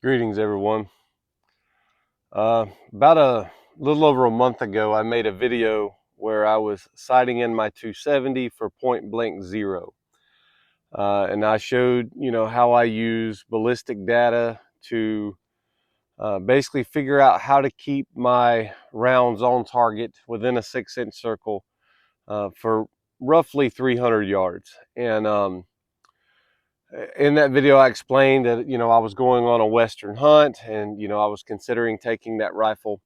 Greetings, everyone. About a little over a month ago, I made a video where I was sighting in my 270 for point blank zero. And I showed, how I use ballistic data to basically figure out how to keep my rounds on target within a 6-inch circle for roughly 300 yards. And in that video, I explained that, I was going on a Western hunt and, I was considering taking that rifle.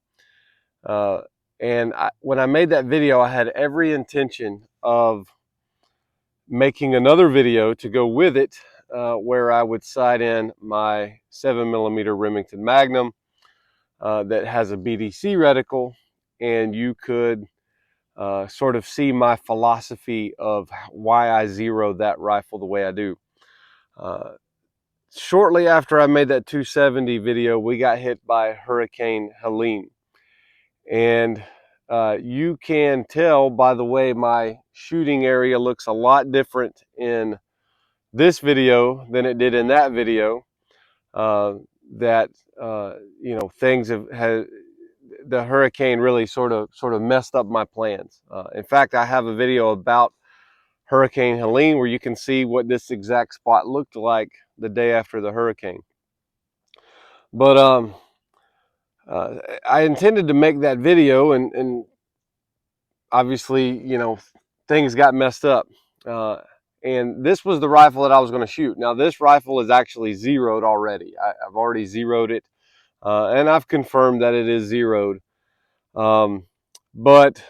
Uh, when I made that video, I had every intention of making another video to go with it, where I would sight in my 7mm Remington Magnum that has a BDC reticle, and you could sort of see my philosophy of why I zeroed that rifle the way I do. Shortly after I made that 270 video, we got hit by Hurricane Helene. And you can tell by the way my shooting area looks a lot different in this video than it did in that video. That things have the hurricane really sort of messed up my plans. In fact, I have a video about Hurricane Helene where you can see what this exact spot looked like the day after the hurricane. But I intended to make that video, and obviously, things got messed up. And this was the rifle that I was going to shoot. Now, this rifle is actually zeroed already. I've already zeroed it, and I've confirmed that it is zeroed. But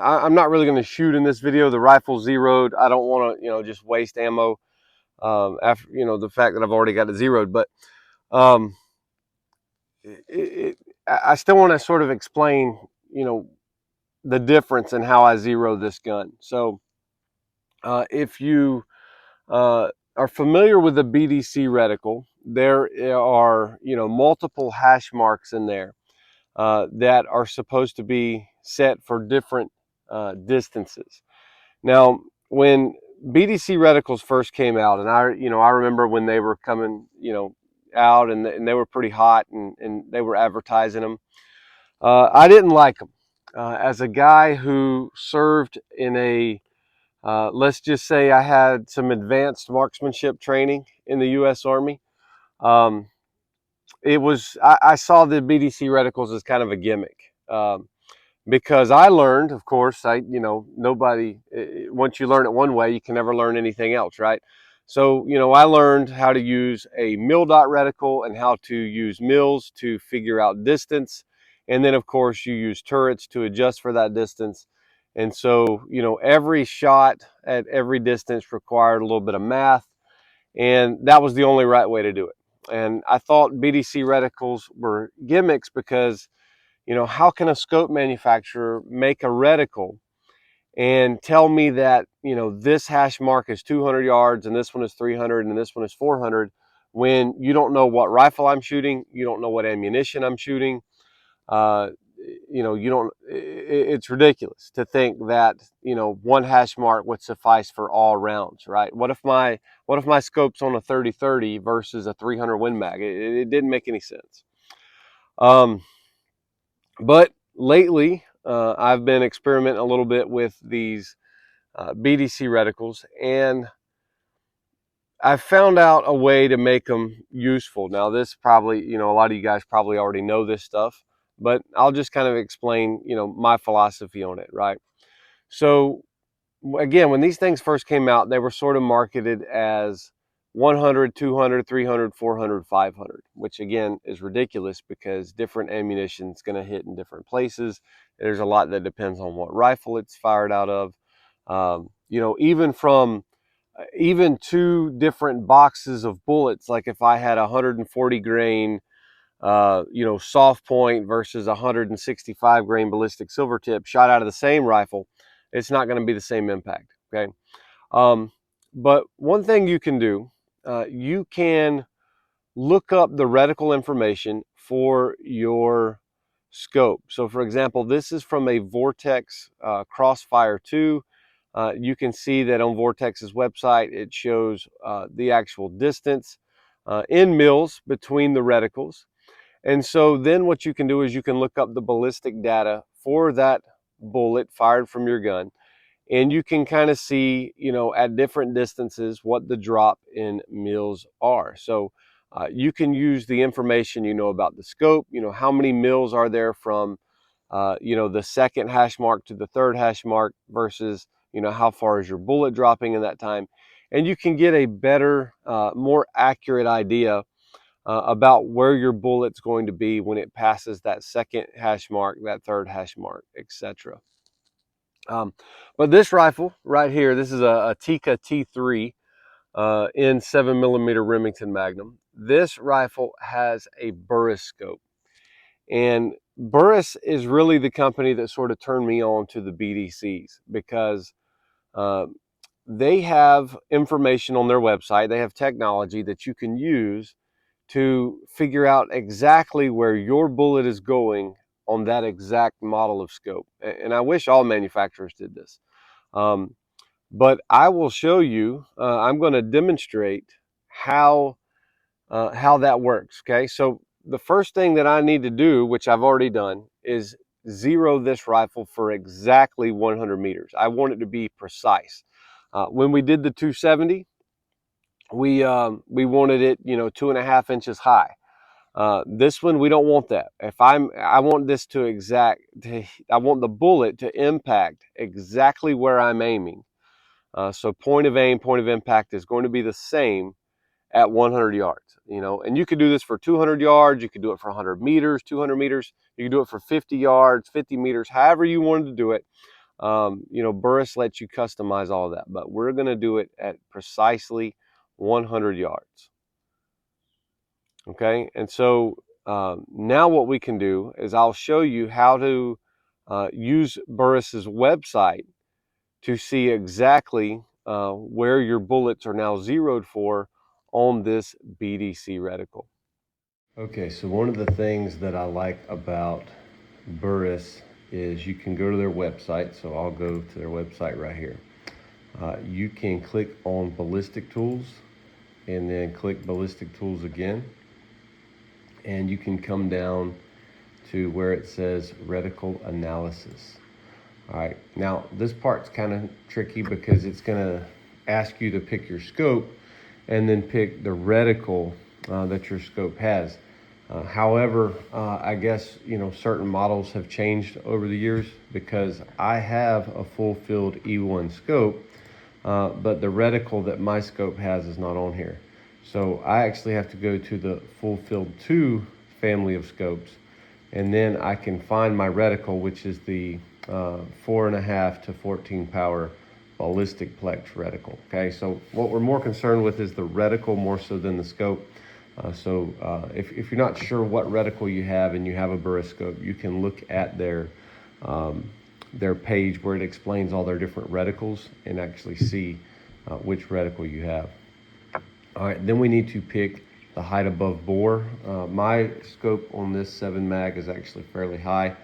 I'm not really going to shoot in this video. The rifle's zeroed. I don't want to, just waste ammo after, the fact that I've already got it zeroed. But um, I still want to sort of explain, the difference in how I zero this gun. So if you are familiar with the BDC reticle, there are multiple hash marks in there that are supposed to be set for different distances. Now, when BDC reticles first came out, and I remember when they were coming out, and they were pretty hot, and they were advertising them. I didn't like them. As a guy who served in a let's just say I had some advanced marksmanship training in the U.S. Army. Um, I saw the BDC reticles as kind of a gimmick, because I learned, of course, nobody, once you learn it one way, you can never learn anything else, right? So, I learned how to use a mil dot reticle and how to use mils to figure out distance. And then, of course, you use turrets to adjust for that distance. And so, every shot at every distance required a little bit of math. And that was the only right way to do it. And I thought BDC reticles were gimmicks because, how can a scope manufacturer make a reticle and tell me that, this hash mark is 200 yards and this one is 300 and this one is 400 when you don't know what rifle I'm shooting, you don't know what ammunition I'm shooting. Uh, you don't, it's ridiculous to think that, one hash mark would suffice for all rounds, right? What if my scope's on a 30-30 versus a 300 Win Mag? It didn't make any sense. But lately, I've been experimenting a little bit with these BDC reticles, and I found out a way to make them useful. Now, this probably, a lot of you guys probably already know this stuff, but I'll just kind of explain, my philosophy on it, right? So, again, when these things first came out, they were sort of marketed as 100, 200, 300, 400, 500, which again is ridiculous because different ammunition is going to hit in different places. There's a lot that depends on what rifle it's fired out of. Even two different boxes of bullets, like if I had a 140 grain, soft point versus 165 grain ballistic silver tip shot out of the same rifle, it's not going to be the same impact. Okay. But one thing you can do, you can look up the reticle information for your scope. So for example, this is from a Vortex Crossfire 2. You can see that on Vortex's website, it shows the actual distance. in mils between the reticles. And so then what you can do is you can look up the ballistic data for that bullet fired from your gun, and you can kind of see, at different distances what the drop in mils are. So you can use the information about the scope, how many mils are there from the second hash mark to the third hash mark versus how far is your bullet dropping in that time, and you can get a better, more accurate idea about where your bullet's going to be when it passes that second hash mark, that third hash mark, etc. But this rifle right here, this is a Tikka T3 in 7mm Remington Magnum. This rifle has a Burris scope. And Burris is really the company that sort of turned me on to the BDCs, because they have information on their website. They have technology that you can use to figure out exactly where your bullet is going on that exact model of scope. And I wish all manufacturers did this. But I will show you, I'm going to demonstrate how that works. Okay, so the first thing that I need to do, which I've already done, is zero this rifle for exactly 100 meters. I want it to be precise. When we did the 270, we wanted it 2.5 inches high. This one, we don't want that. I want this I want the bullet to impact exactly where I'm aiming. So point of aim, point of impact is going to be the same at 100 yards, and you could do this for 200 yards. You could do it for 100 meters, 200 meters. You could do it for 50 yards, 50 meters, however you wanted to do it. Burris lets you customize all of that, but we're going to do it at precisely 100 yards. Okay, and so now what we can do is I'll show you how to use Burris's website to see exactly where your bullets are now zeroed for on this BDC reticle. Okay, so one of the things that I like about Burris is you can go to their website. So I'll go to their website right here. You can click on ballistic tools and then click ballistic tools again. And you can come down to where it says reticle analysis. All right, now this part's kind of tricky because it's going to ask you to pick your scope and then pick the reticle that your scope has. However, I guess certain models have changed over the years, because I have a full field E1 scope, but the reticle that my scope has is not on here. So I actually have to go to the full field 2 family of scopes, and then I can find my reticle, which is the 4.5 to 14 power ballistic plex reticle. Okay, so what we're more concerned with is the reticle more so than the scope. If you're not sure what reticle you have and you have a Burris scope, you can look at their page where it explains all their different reticles and actually see which reticle you have. All right, then we need to pick the height above bore. My scope on this 7 mag is actually fairly high.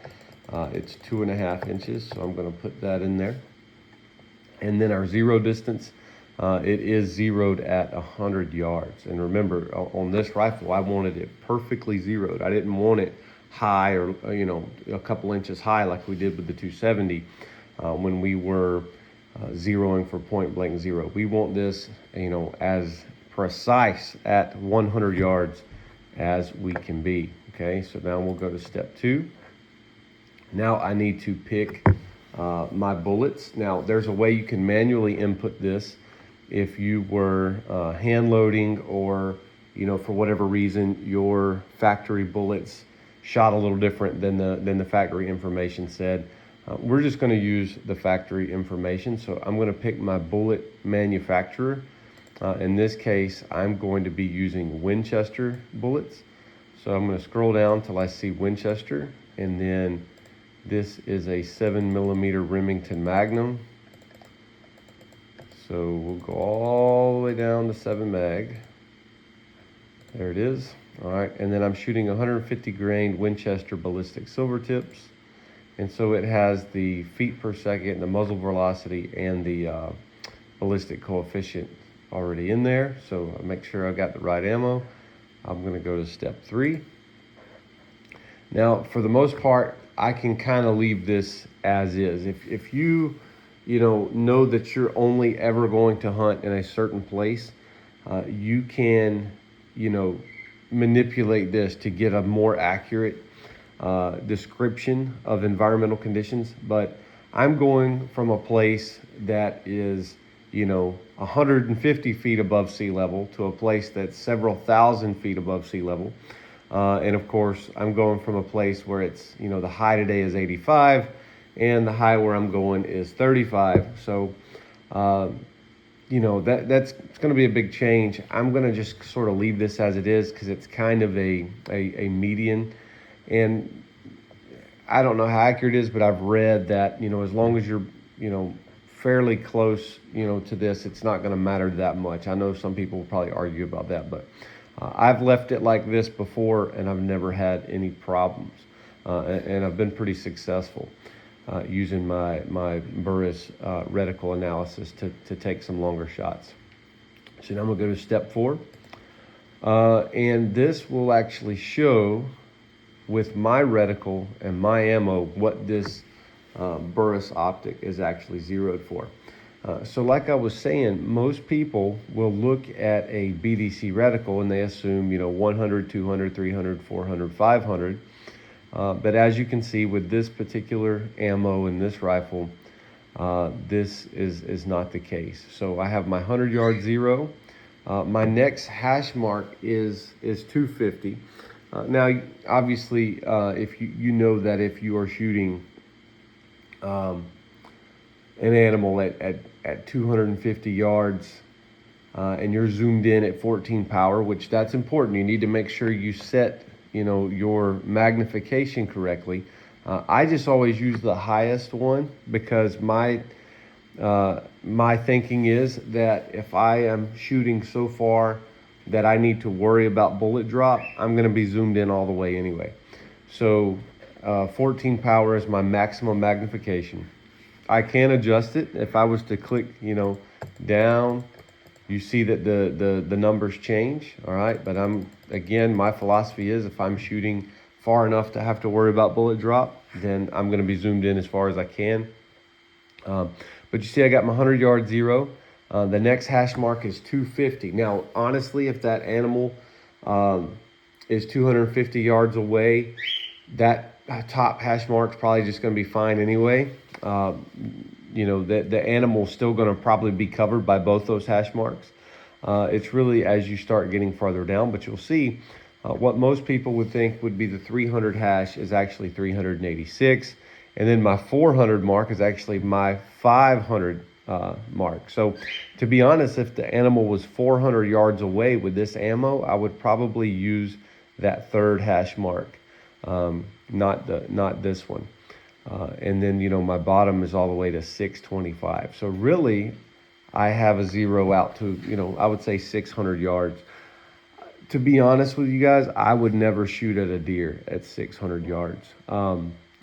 It's 2.5 inches, so I'm going to put that in there. And then our zero distance, it is zeroed at 100 yards. And remember, on this rifle, I wanted it perfectly zeroed. I didn't want it high or a couple inches high like we did with the 270 when we were zeroing for point blank zero. We want this as precise at 100 yards as we can be. Okay, so now we'll go to step 2. Now I need to pick my bullets. Now there's a way you can manually input this if you were hand loading, or for whatever reason your factory bullets shot a little different than the factory information said. We're just going to use the factory information. So I'm going to pick my bullet manufacturer. In this case, I'm going to be using Winchester bullets. So I'm going to scroll down till I see Winchester, and then this is a 7mm Remington Magnum. So we'll go all the way down to 7 mag. There it is. All right, and then I'm shooting 150 grain Winchester ballistic silver tips. And so it has the feet per second, the muzzle velocity, and the ballistic coefficient already in there, so I make sure I got the right ammo. I'm going to go to step 3. Now, for the most part, I can kind of leave this as is. If you know that you're only ever going to hunt in a certain place, you can, manipulate this to get a more accurate description of environmental conditions. But I'm going from a place that is, 150 feet above sea level to a place that's several thousand feet above sea level. And of course, I'm going from a place where it's, the high today is 85 and the high where I'm going is 35. So, that's going to be a big change. I'm going to just sort of leave this as it is because it's kind of a median. And I don't know how accurate it is, but I've read that, as long as you're, fairly close, to this, it's not going to matter that much. I know some people will probably argue about that, but I've left it like this before and I've never had any problems. And I've been pretty successful using my Burris reticle analysis to take some longer shots. So now I'm going to go to step 4. And this will actually show with my reticle and my ammo what this Burris optic is actually zeroed for. So like I was saying, most people will look at a BDC reticle and they assume, 100, 200, 300, 400, 500. But as you can see with this particular ammo in this rifle, this is not the case. So I have my 100-yard zero. My next hash mark is 250. Now, obviously, if you know that if you are shooting an animal at 250 yards and you're zoomed in at 14 power, which that's important. You need to make sure you set your magnification correctly. I just always use the highest one because my thinking is that if I am shooting so far that I need to worry about bullet drop, I'm going to be zoomed in all the way anyway. So 14 power is my maximum magnification. I can adjust it. If I was to click, down, you see that the numbers change, all right? But again, my philosophy is if I'm shooting far enough to have to worry about bullet drop, then I'm going to be zoomed in as far as I can. But you see I got my 100-yard zero. The next hash mark is 250. Now, honestly, if that animal is 250 yards away, that top hash mark's probably just going to be fine anyway. The animal's still going to probably be covered by both those hash marks. It's really as you start getting farther down, but you'll see what most people would think would be the 300 hash is actually 386. And then my 400 mark is actually my 500 mark. So to be honest, if the animal was 400 yards away with this ammo, I would probably use that third hash mark, not this one. And then, my bottom is all the way to 625. So really, I have a zero out to, I would say 600 yards. To be honest with you guys, I would never shoot at a deer at 600 yards.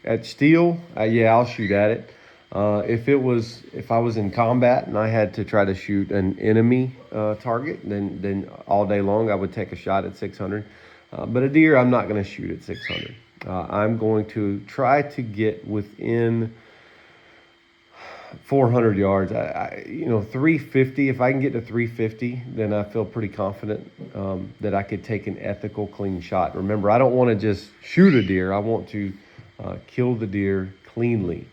At steel, yeah, I'll shoot at it. If I was in combat and I had to try to shoot an enemy target, then all day long I would take a shot at 600. But a deer, I'm not going to shoot at 600. I'm going to try to get within 400 yards. 350. If I can get to 350, then I feel pretty confident that I could take an ethical, clean shot. Remember, I don't want to just shoot a deer. I want to kill the deer cleanly.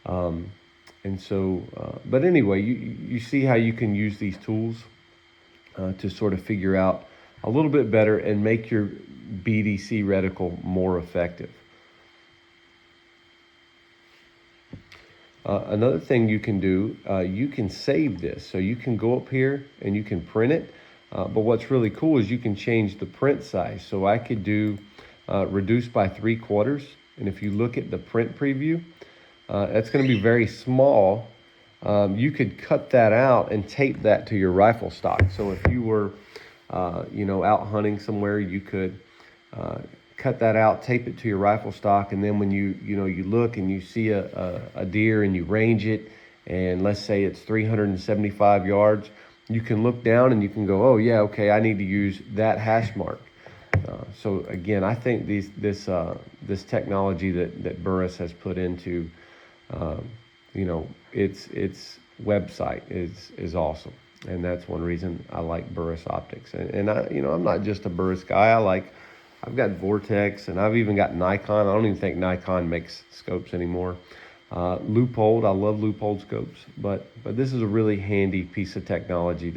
But anyway, you see how you can use these tools to sort of figure out a little bit better and make your BDC reticle more effective. Another thing you can do, you can save this. So you can go up here and you can print it. But what's really cool is you can change the print size. So I could do reduced by 3/4. And if you look at the print preview, that's going to be very small. You could cut that out and tape that to your rifle stock. So if you were, out hunting somewhere, you could cut that out, tape it to your rifle stock, and then when you look and you see a deer and you range it, and let's say it's 375 yards, you can look down and you can go, oh yeah, okay, I need to use that hash mark. So again, I think this technology that Burris has put into um, its website is awesome, and that's one reason I like Burris optics. And I'm not just a Burris guy. I've got Vortex, and I've even got Nikon. I don't even think Nikon makes scopes anymore. Loophole, I love Loophole scopes, but this is a really handy piece of technology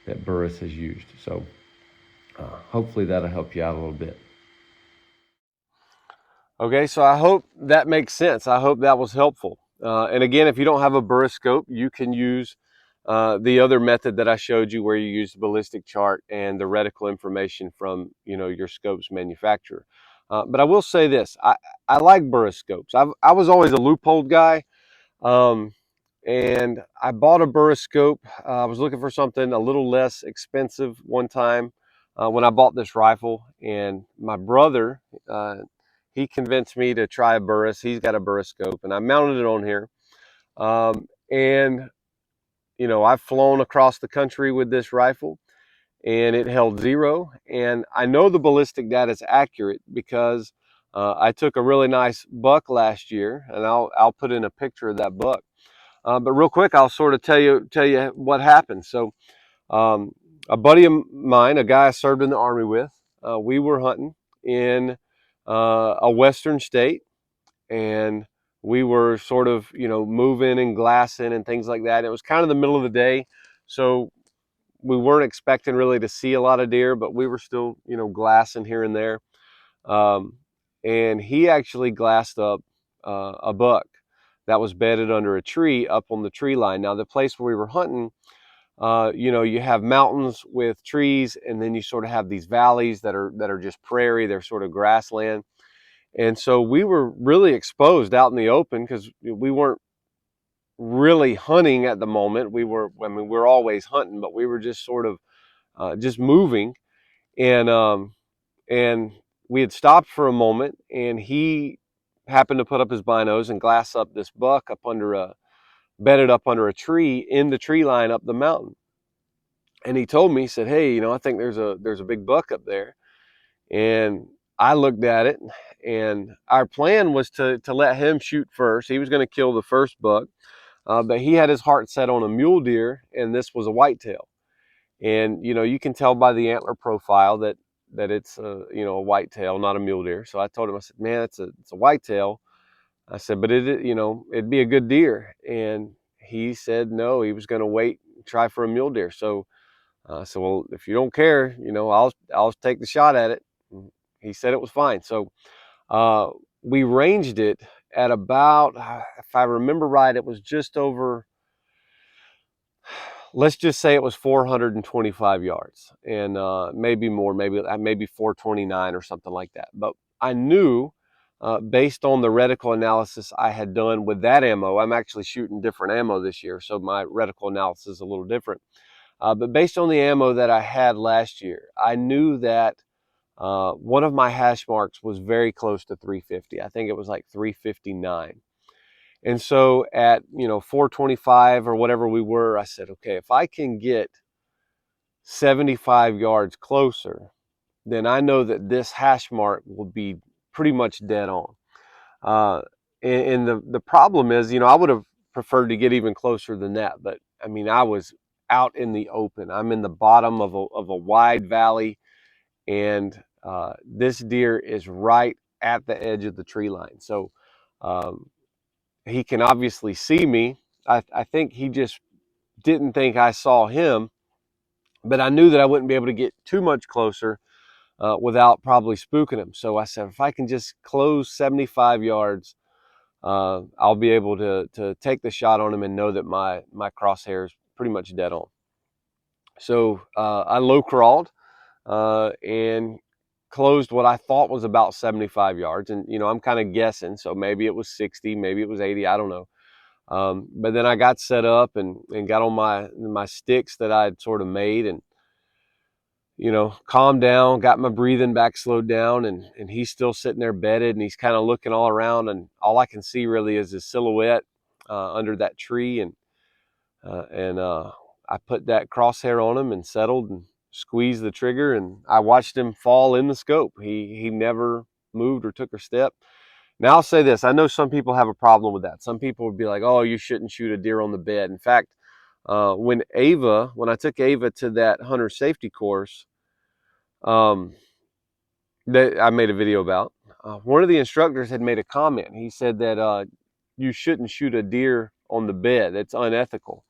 that Burris has used. So hopefully that'll help you out a little bit. Okay, so I hope that makes sense. I hope that was helpful. And again, if you don't have a Burris scope, you can use the other method that I showed you, where you use the ballistic chart and the reticle information from your scope's manufacturer. But I will say this: I like Burris scopes. I was always a Loophole guy, um, and I bought a Burris scope. I was looking for something a little less expensive one time when I bought this rifle, and my brother. He convinced me to try a Burris. He's got a Burris scope, and I mounted it on here. And I've flown across the country with this rifle, and it held 0. And I know the ballistic data is accurate because I took a really nice buck last year, and I'll put in a picture of that buck. But real quick, I'll sort of tell you what happened. So um, a buddy of mine, a guy I served in the Army with, we were hunting in a western state, and we were sort of moving and glassing and things like that. It was kind of the middle of the day, so we weren't expecting really to see a lot of deer, but we were still glassing here and there. um, and he actually glassed up a buck that was bedded under a tree up on the tree line. Now the place where we were hunting, you have mountains with trees, and then you sort of have these valleys that are just prairie. They're sort of grassland. And so we were really exposed out in the open because we weren't really hunting at the moment. We're always hunting, but we were just sort of just moving. And we had stopped for a moment, and he happened to put up his binos and glass up this buck bedded up under a tree in the tree line up the mountain. And he told me, he said, "Hey, I think there's a big buck up there." And I looked at it, and our plan was to let him shoot first. He was going to kill the first buck, but he had his heart set on a mule deer, and this was a whitetail. And you can tell by the antler profile that it's a whitetail, not a mule deer. So I told him, I said, "Man, it's a whitetail." I said, "But it'd be a good deer." And he said no, he was going to wait and try for a mule deer. So so, well, if you don't care, I'll take the shot at it. And he said it was fine. So uh, we ranged it at about, if I remember right, it was just over. Let's just say it was 425 yards, and maybe more, maybe 429 or something like that. But I knew, based on the reticle analysis I had done with that ammo, I'm actually shooting different ammo this year, so my reticle analysis is a little different. But based on the ammo that I had last year, I knew that one of my hash marks was very close to 350. I think it was like 359. And so at 425 or whatever we were, I said, okay, if I can get 75 yards closer, then I know that this hash mark will be pretty much dead on. Uh, and the problem is, I would have preferred to get even closer than that, but I mean, I was out in the open. I'm in the bottom of a wide valley, and this deer is right at the edge of the tree line. So um, he can obviously see me. I think he just didn't think I saw him, but I knew that I wouldn't be able to get too much closer without probably spooking him. So I said, if I can just close 75 yards, I'll be able to take the shot on him and know that my crosshair is pretty much dead on. So I low crawled and closed what I thought was about 75 yards. And, I'm kind of guessing. So maybe it was 60, maybe it was 80. I don't know. But then I got set up and got on my sticks that I had sort of made, and calmed down, got my breathing back slowed down, and he's still sitting there bedded, and he's kind of looking all around, and all I can see really is his silhouette under that tree. And I put that crosshair on him and settled and squeezed the trigger, and I watched him fall in the scope. He never moved or took a step. Now I'll say this, I know some people have a problem with that. Some people would be like, oh, you shouldn't shoot a deer on the bed. In fact, when I took Ava to that hunter safety course, that I made a video about, one of the instructors had made a comment. He said that you shouldn't shoot a deer on the bed. It's unethical.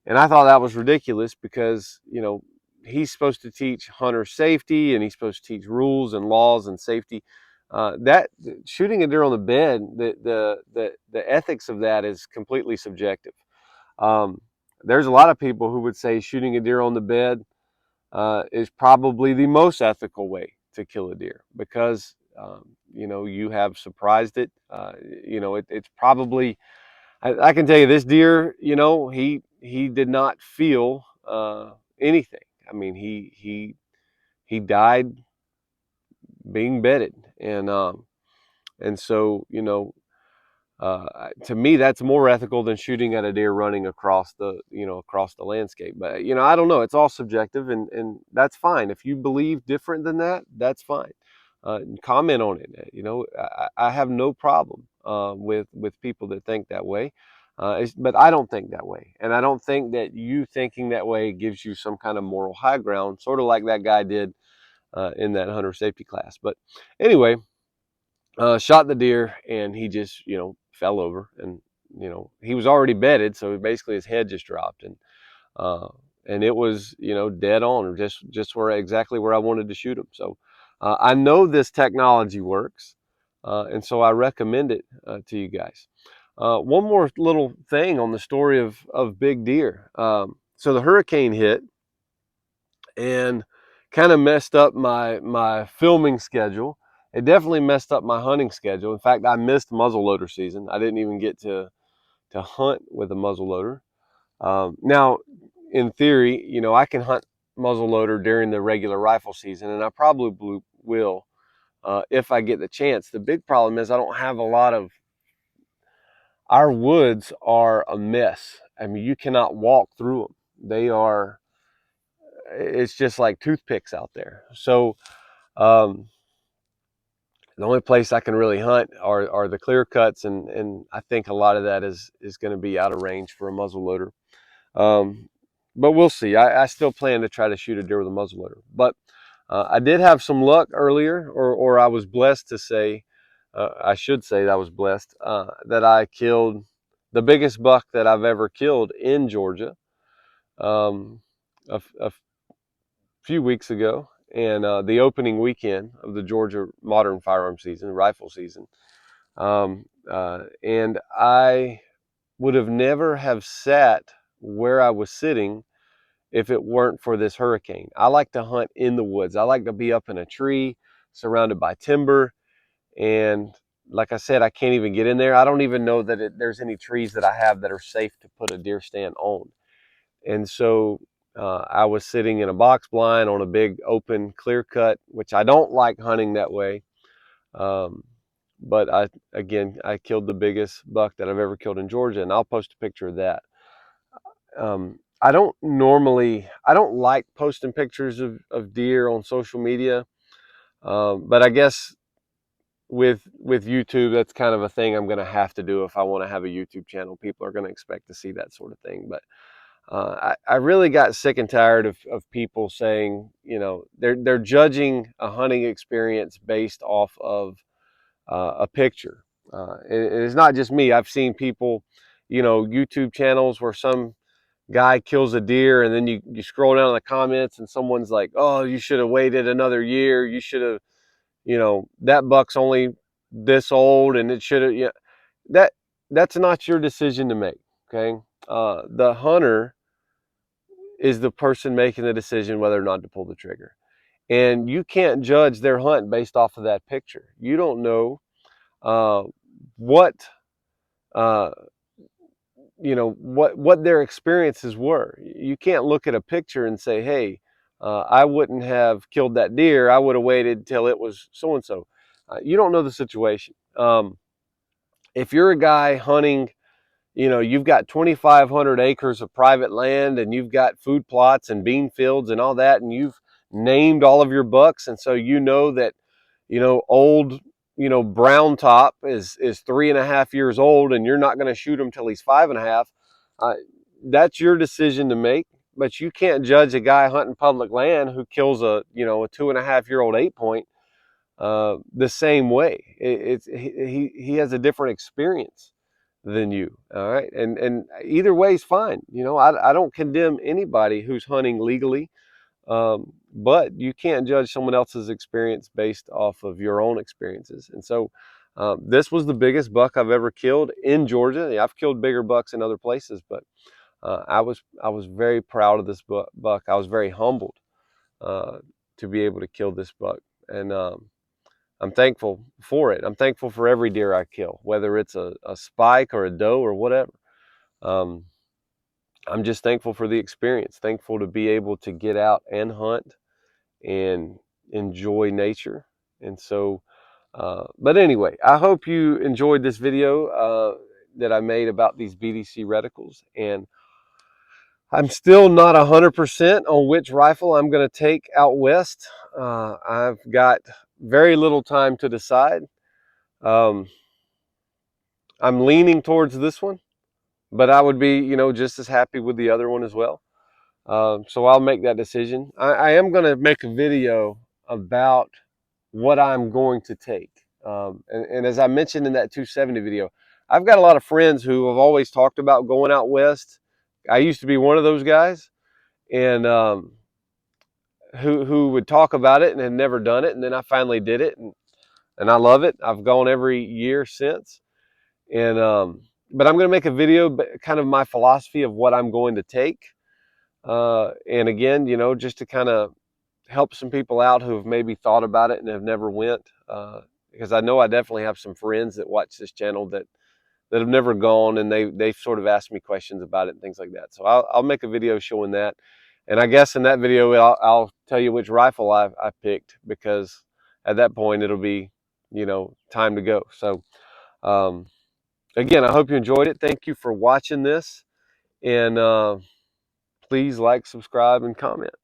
And I thought that was ridiculous because, you know, he's supposed to teach hunter safety, and he's supposed to teach rules and laws and safety. That shooting a deer on the bed, the ethics of that is completely subjective. There's a lot of people who would say shooting a deer on the bed is probably the most ethical way to kill a deer because you know, you have surprised it. You know, it's probably, I can tell you this deer, you know, he did not feel anything. I mean, he died being bedded, and so, you know, to me, that's more ethical than shooting at a deer running across the, you know, across the landscape. But, you know, I don't know. It's all subjective, and that's fine. If you believe different than that, that's fine. Comment on it. You know, I have no problem with people that think that way. But I don't think that way. And I don't think that you thinking that way gives you some kind of moral high ground, sort of like that guy did in that hunter safety class. But anyway, shot the deer, and he just, you know, fell over, and, you know, he was already bedded, so basically his head just dropped, uh, and it was, you know, dead on, or just where exactly where I wanted to shoot him. So I know this technology works, and so I recommend it to you guys. One more little thing on the story of big deer. So the hurricane hit and kind of messed up my filming schedule. It definitely messed up my hunting schedule. In fact, I missed muzzleloader season. I didn't even get to hunt with a muzzleloader. Now, in theory, you know, I can hunt muzzleloader during the regular rifle season, and I probably will if I get the chance. The big problem is I don't have a lot of. Our woods are a mess. I mean, you cannot walk through them. They are. It's just like toothpicks out there. So um, the only place I can really hunt are the clear cuts, and I think a lot of that is going to be out of range for a muzzleloader. Um, but we'll see. I still plan to try to shoot a deer with a muzzleloader. But I did have some luck earlier, or I was blessed to say, I should say that I was blessed that I killed the biggest buck that I've ever killed in Georgia um, a few weeks ago, and the opening weekend of the Georgia modern firearm season, rifle season. And I would have never have sat where I was sitting if it weren't for this hurricane. I like to hunt in the woods. I like to be up in a tree surrounded by timber. And like I said, I can't even get in there. I don't even know that there's any trees that I have that are safe to put a deer stand on. And so I was sitting in a box blind on a big open clear cut, which I don't like hunting that way. Um, but I killed the biggest buck that I've ever killed in Georgia, and I'll post a picture of that. I don't like posting pictures of deer on social media, but I guess with YouTube, that's kind of a thing I'm going to have to do if I want to have a YouTube channel. People are going to expect to see that sort of thing. But I really got sick and tired of people saying, you know, they're judging a hunting experience based off of a picture. It's not just me. I've seen people, you know, YouTube channels where some guy kills a deer, and then you scroll down in the comments and someone's like, oh, you should have waited another year. You should have, you know, that buck's only this old and it should have, yeah. That's not your decision to make. Okay. The hunter is the person making the decision whether or not to pull the trigger. And you can't judge their hunt based off of that picture. You don't know uh, what uh, you know, what their experiences were. You can't look at a picture and say, hey, I wouldn't have killed that deer. I would have waited till it was so and so. You don't know the situation. If you're a guy hunting you know, you've got 2,500 acres of private land, and you've got food plots and bean fields and all that, and you've named all of your bucks, and so you know that, you know, old, you know, brown top is 3.5 years old, and you're not going to shoot him till he's 5.5. That's your decision to make, but you can't judge a guy hunting public land who kills a, you know, a 2.5-year-old 8-point the same way. He has a different experience than you. All right, and either way is fine. You know, I don't condemn anybody who's hunting legally, but you can't judge someone else's experience based off of your own experiences. And so this was the biggest buck I've ever killed in Georgia. Yeah, I've killed bigger bucks in other places, but I was very proud of this buck. I was very humbled to be able to kill this buck, and I'm thankful for it. I'm thankful for every deer I kill, whether it's a spike or a doe or whatever. Um, I'm just thankful for the experience, thankful to be able to get out and hunt and enjoy nature. And so, but anyway, I hope you enjoyed this video that I made about these BDC reticles. And I'm still not 100% on which rifle I'm going to take out west. I've got very little time to decide. Um, I'm leaning towards this one, but I would be, you know, just as happy with the other one as well. So I'll make that decision. I am going to make a video about what I'm going to take. And as I mentioned in that 270 video, I've got a lot of friends who have always talked about going out west. I used to be one of those guys, and who would talk about it and had never done it. And then I finally did it, and I love it. I've gone every year since. And but I'm going to make a video, kind of my philosophy of what I'm going to take. And again, you know, just to kind of help some people out who have maybe thought about it and have never went. Because I know I definitely have some friends that watch this channel that have never gone, and they've sort of asked me questions about it and things like that. So I'll make a video showing that. And I guess in that video, I'll tell you which rifle I picked, because at that point it'll be, you know, time to go. So again, I hope you enjoyed it. Thank you for watching this, and please like, subscribe, and comment.